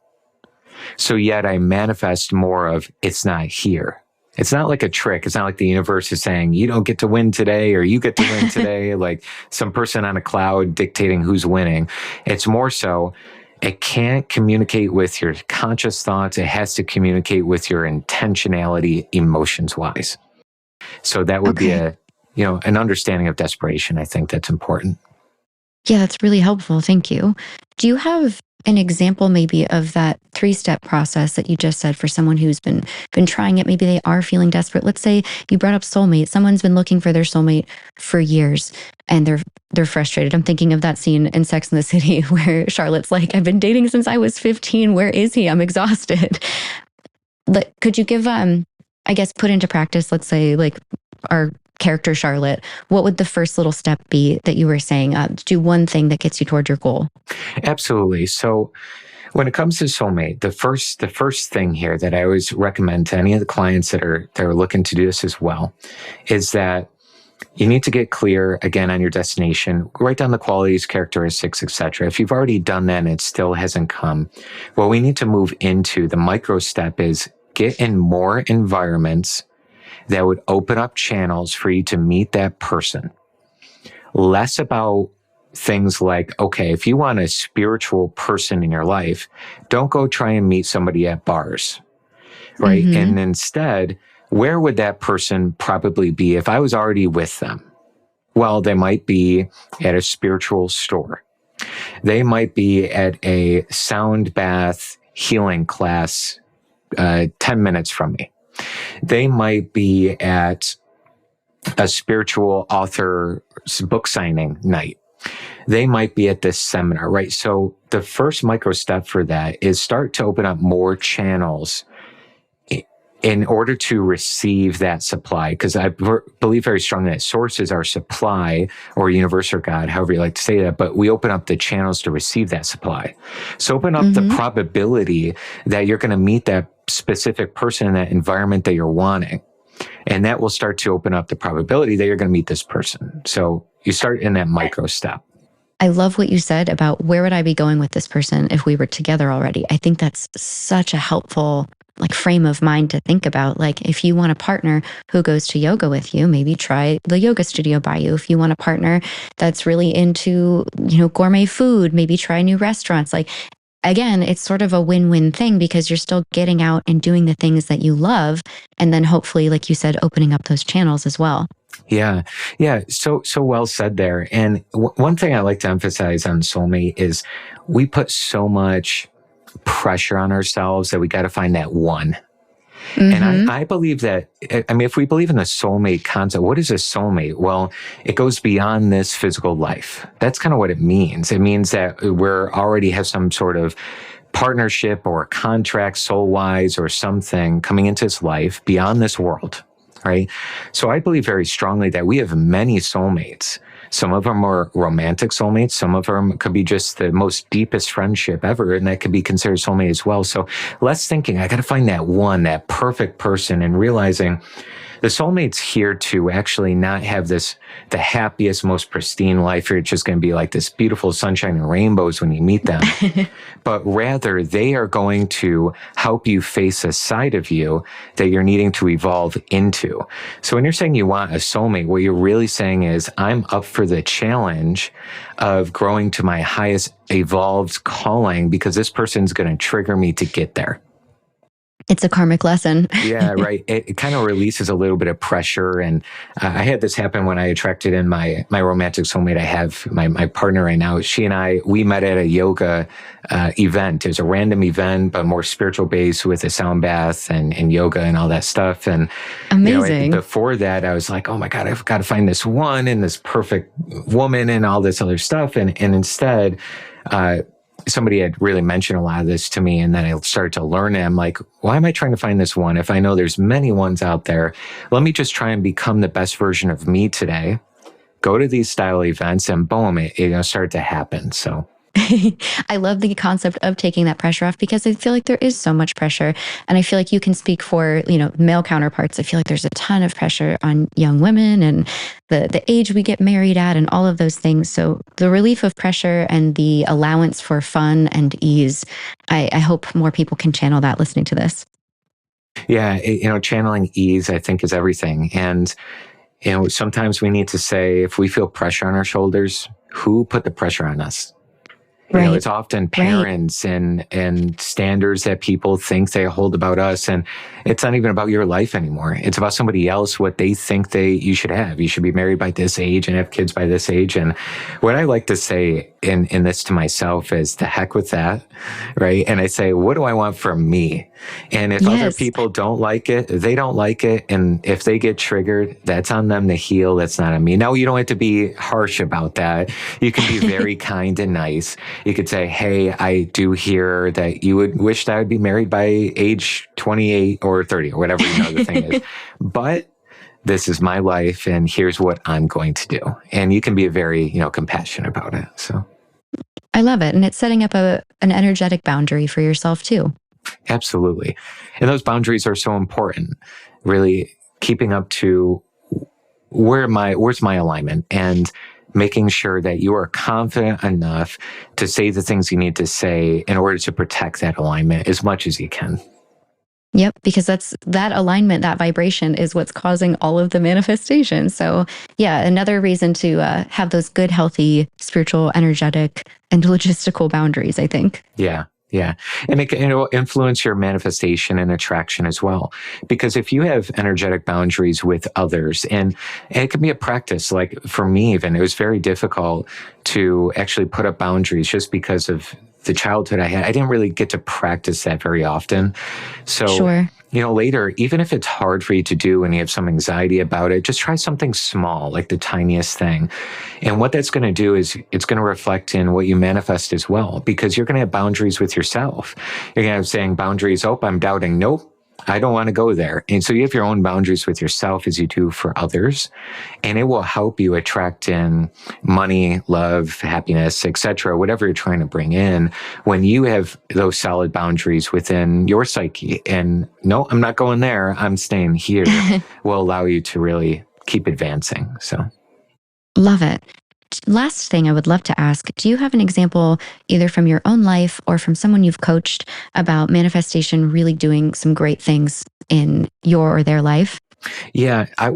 So yet I manifest more of it's not here. It's not like a trick. It's not like the universe is saying you don't get to win today or you get to win today, like some person on a cloud dictating who's winning. It's more so it can't communicate with your conscious thoughts. It has to communicate with your intentionality emotions wise. So that would be an understanding of desperation. I think that's important. Yeah, that's really helpful. Thank you. Do you have an example maybe of that 3-step process that you just said for someone who's been trying it? Maybe they are feeling desperate. Let's say you brought up soulmate. Someone's been looking for their soulmate for years and they're frustrated. I'm thinking of that scene in Sex and the City where Charlotte's like, I've been dating since I was 15. Where is he? I'm exhausted. Could you give, I guess, put into practice, let's say, like our character Charlotte, what would the first little step be that you were saying? Do one thing that gets you toward your goal. Absolutely. So when it comes to soulmate, the first thing here that I always recommend to any of the clients that are looking to do this as well is that you need to get clear again on your destination, write down the qualities, characteristics, etc. If you've already done that and it still hasn't come, what we need to move into the micro step is get in more environments that would open up channels for you to meet that person. Less about things like, okay, if you want a spiritual person in your life, don't go try and meet somebody at bars, right? Mm-hmm. And instead, where would that person probably be if I was already with them? Well, they might be at a spiritual store. They might be at a sound bath healing class 10 minutes from me. They might be at a spiritual author book signing night. They might be at this seminar, right? So the first micro step for that is start to open up more channels in order to receive that supply. Because I believe very strongly that source is our supply, or universe or God, however you like to say that, but we open up the channels to receive that supply. So open up the probability that you're going to meet that specific person in that environment that you're wanting. And that will start to open up the probability that you're going to meet this person. So you start in that micro step. I love what you said about where would I be going with this person if we were together already. I think that's such a helpful frame of mind to think about. Like, if you want a partner who goes to yoga with you, maybe try the yoga studio by you. If you want a partner that's really into, gourmet food, maybe try new restaurants. Again, it's sort of a win-win thing because you're still getting out and doing the things that you love. And then hopefully, like you said, opening up those channels as well. Yeah. So well said there. And one thing I like to emphasize on soulmate is we put so much pressure on ourselves that we got to find that one. Mm-hmm. And I believe that, if we believe in the soulmate concept, what is a soulmate? Well, it goes beyond this physical life. That's kind of what it means. It means that we're already have some sort of partnership or contract soul-wise or something coming into this life beyond this world, right? So I believe very strongly that we have many soulmates. Some of them are romantic soulmates. Some of them could be just the most deepest friendship ever, and that could be considered soulmate as well. So less thinking, I got to find that one, that perfect person, and realizing the soulmate's here to actually not have the happiest, most pristine life where it's just going to be like this beautiful sunshine and rainbows when you meet them. But rather, they are going to help you face a side of you that you're needing to evolve into. So when you're saying you want a soulmate, what you're really saying is, I'm up for the challenge of growing to my highest evolved calling because this person's going to trigger me to get there. It's a karmic lesson. Yeah, right. It kind of releases a little bit of pressure. And I had this happen when I attracted in my romantic soulmate. I have my partner right now. She and we met at a yoga event. It was a random event, but more spiritual based with a sound bath and yoga and all that stuff. And amazing. Before that, I was like, oh my God, I've got to find this one and this perfect woman and all this other stuff. And instead, somebody had really mentioned a lot of this to me, and then I started to learn it. I'm like, why am I trying to find this one if I know there's many ones out there? Let me just try and become the best version of me today. Go to these style events, and boom, it started to happen. So I love the concept of taking that pressure off because I feel like there is so much pressure. And I feel like you can speak for, male counterparts. I feel like there's a ton of pressure on young women and the age we get married at and all of those things. So the relief of pressure and the allowance for fun and ease, I hope more people can channel that listening to this. Yeah. Channeling ease, I think, is everything. And, sometimes we need to say, if we feel pressure on our shoulders, who put the pressure on us? Right. It's often parents and standards that people think they hold about us. And it's not even about your life anymore. It's about somebody else, what they think you should have. You should be married by this age and have kids by this age. And what I like to say in this to myself is the heck with that, right? And I say, what do I want from me? And if other people don't like it, they don't like it. And if they get triggered, that's on them to heal. That's not on me. Now, you don't have to be harsh about that. You can be very kind and nice. You could say, hey, I do hear that you would wish that I would be married by age 28 or 30 or whatever the thing is. But this is my life and here's what I'm going to do. And you can be very, compassionate about it. So I love it. And it's setting up an energetic boundary for yourself too. Absolutely. And those boundaries are so important, really keeping up to where's my alignment and making sure that you are confident enough to say the things you need to say in order to protect that alignment as much as you can. Yep, because that alignment, that vibration is what's causing all of the manifestation. So yeah, another reason to have those good, healthy, spiritual, energetic, and logistical boundaries, I think. Yeah. Yeah. And it'll influence your manifestation and attraction as well. Because if you have energetic boundaries with others, and it can be a practice, like for me even, it was very difficult to actually put up boundaries just because of the childhood I had. I didn't really get to practice that very often. So, sure. Later, even if it's hard for you to do and you have some anxiety about it, just try something small, like the tiniest thing. And what that's going to do is it's going to reflect in what you manifest as well, because you're going to have boundaries with yourself. You're going to have saying boundaries, oh, I'm doubting. Nope. I don't want to go there. And so you have your own boundaries with yourself as you do for others, and it will help you attract in money, love, happiness, etc., whatever you're trying to bring in when you have those solid boundaries within your psyche. And no, I'm not going there. I'm staying here will allow you to really keep advancing. So love it. Last thing I would love to ask, do you have an example either from your own life or from someone you've coached about manifestation really doing some great things in your or their life? Yeah, I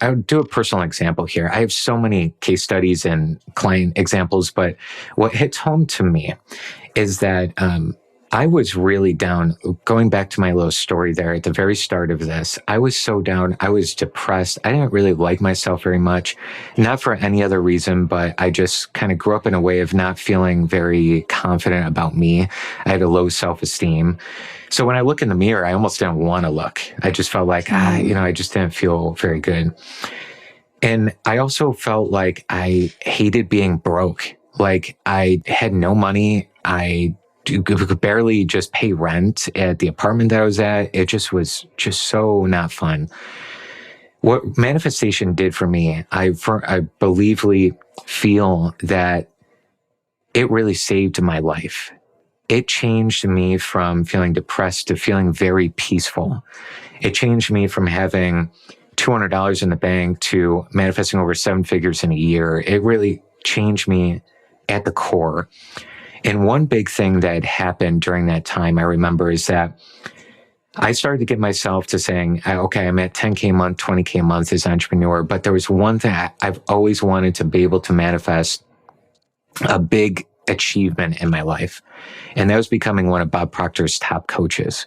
would do a personal example here. I have so many case studies and client examples, but what hits home to me is that I was really down. Going back to my little story there at the very start of this, I was so down. I was depressed. I didn't really like myself very much, not for any other reason, but I just kind of grew up in a way of not feeling very confident about me. I had a low self-esteem. So when I look in the mirror, I almost didn't want to look. I just felt like, I just didn't feel very good. And I also felt like I hated being broke. Like I had no money. I could barely just pay rent at the apartment that I was at. It just was just so not fun. What manifestation did for me, I believely feel that it really saved my life. It changed me from feeling depressed to feeling very peaceful. It changed me from having $200 in the bank to manifesting over 7 figures in a year. It really changed me at the core. And one big thing that happened during that time, I remember, is that I started to get myself to saying, okay, I'm at 10K a month, 20K a month as an entrepreneur. But there was one thing I've always wanted to be able to manifest, a big achievement in my life. And that was becoming one of Bob Proctor's top coaches.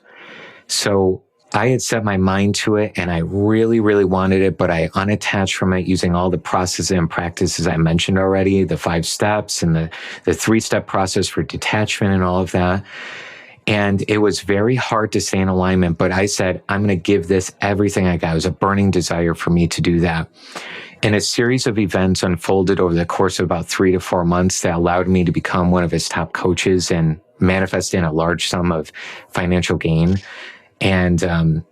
So I had set my mind to it and I really, really wanted it, but I unattached from it using all the processes and practices I mentioned already, the 5 steps and the 3-step process for detachment and all of that. And it was very hard to stay in alignment, but I said, I'm going to give this everything I got. It was a burning desire for me to do that. And a series of events unfolded over the course of about 3 to 4 months that allowed me to become one of his top coaches and manifest in a large sum of financial gain. And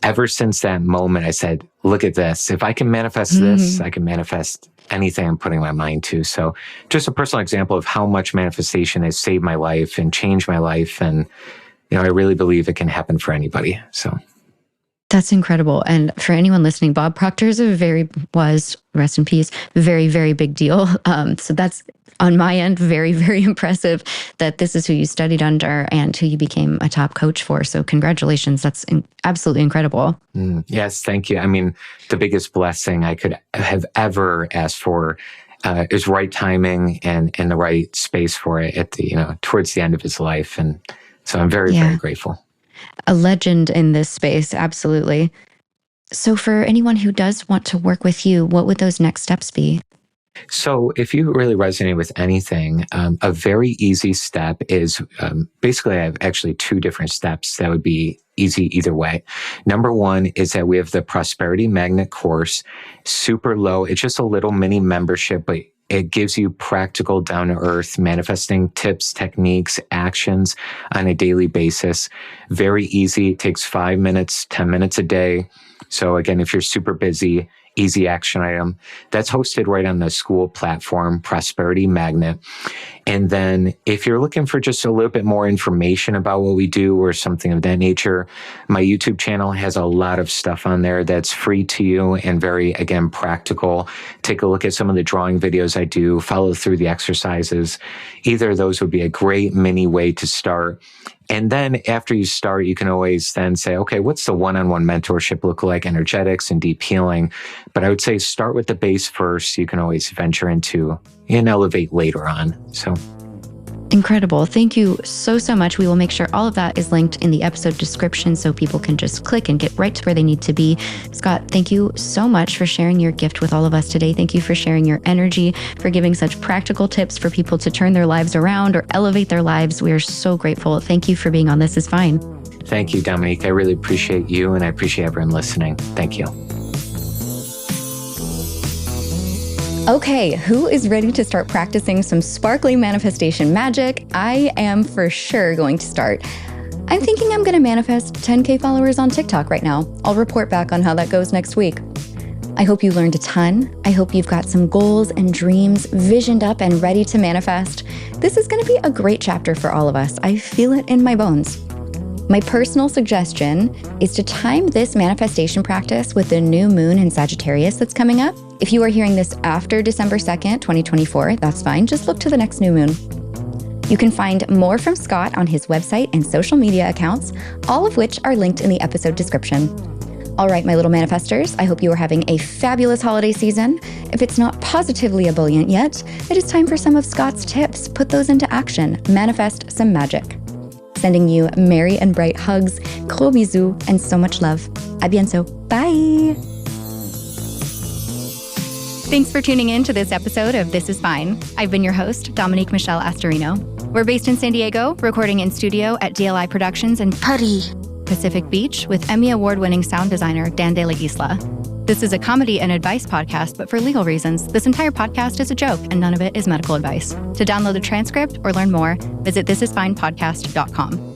ever since that moment, I said, look at this. If I can manifest this, I can manifest anything I'm putting my mind to. So just a personal example of how much manifestation has saved my life and changed my life. And, I really believe it can happen for anybody. So that's incredible. And for anyone listening, Bob Proctor was, rest in peace, very, very big deal. So that's on my end, very, very impressive that this is who you studied under and who you became a top coach for. So congratulations. That's absolutely incredible. Yes, thank you. I mean, the biggest blessing I could have ever asked for is right timing and the right space for it at the, towards the end of his life. And so I'm very, very grateful. A legend in this space. Absolutely. So for anyone who does want to work with you, what would those next steps be? So if you really resonate with anything, a very easy step is basically I have actually two different steps that would be easy either way. Number one is that we have the Prosperity Magnet course, super low. It's just a little mini membership, but it gives you practical, down-to-earth manifesting tips, techniques, actions on a daily basis. Very easy. It takes 5 minutes, 10 minutes a day. So again, if you're super busy, easy action item. That's hosted right on the school platform, Prosperity Magnet. And then if you're looking for just a little bit more information about what we do or something of that nature, my YouTube channel has a lot of stuff on there that's free to you and very, again, practical. Take a look at some of the drawing videos I do, follow through the exercises. Either of those would be a great mini way to start. And then after you start, you can always then say, okay, what's the one-on-one mentorship look like, energetics and deep healing? But I would say start with the base first. You can always venture into and elevate later on. So incredible. Thank you so much. We will make sure all of that is linked in the episode description so people can just click and get right to where they need to be. Scott, thank you so much for sharing your gift with all of us today. Thank you for sharing your energy, for giving such practical tips for people to turn their lives around or elevate their lives. We are so grateful. Thank you for being on This Is Fine. Thank you, Dominique. I really appreciate you and I appreciate everyone listening. Thank you. Okay, who is ready to start practicing some sparkly manifestation magic? I am for sure going to start. I'm thinking I'm going to manifest 10K followers on TikTok right now. I'll report back on how that goes next week. I hope you learned a ton. I hope you've got some goals and dreams visioned up and ready to manifest. This is going to be a great chapter for all of us. I feel it in my bones. My personal suggestion is to time this manifestation practice with the new moon in Sagittarius that's coming up. If you are hearing this after December 2nd, 2024, that's fine. Just look to the next new moon. You can find more from Scott on his website and social media accounts, all of which are linked in the episode description. All right, my little manifestors, I hope you are having a fabulous holiday season. If it's not positively ebullient yet, it is time for some of Scott's tips. Put those into action. Manifest some magic. Sending you merry and bright hugs, gros bisous, and so much love. À bientôt. Bye. Thanks for tuning in to this episode of This Is Fine. I've been your host, Dominique Michelle Astorino. We're based in San Diego, recording in studio at DLI Productions in Pacific Beach with Emmy Award-winning sound designer Dan De La Isla. This is a comedy and advice podcast, but for legal reasons, this entire podcast is a joke and none of it is medical advice. To download the transcript or learn more, visit thisisfinepodcast.com.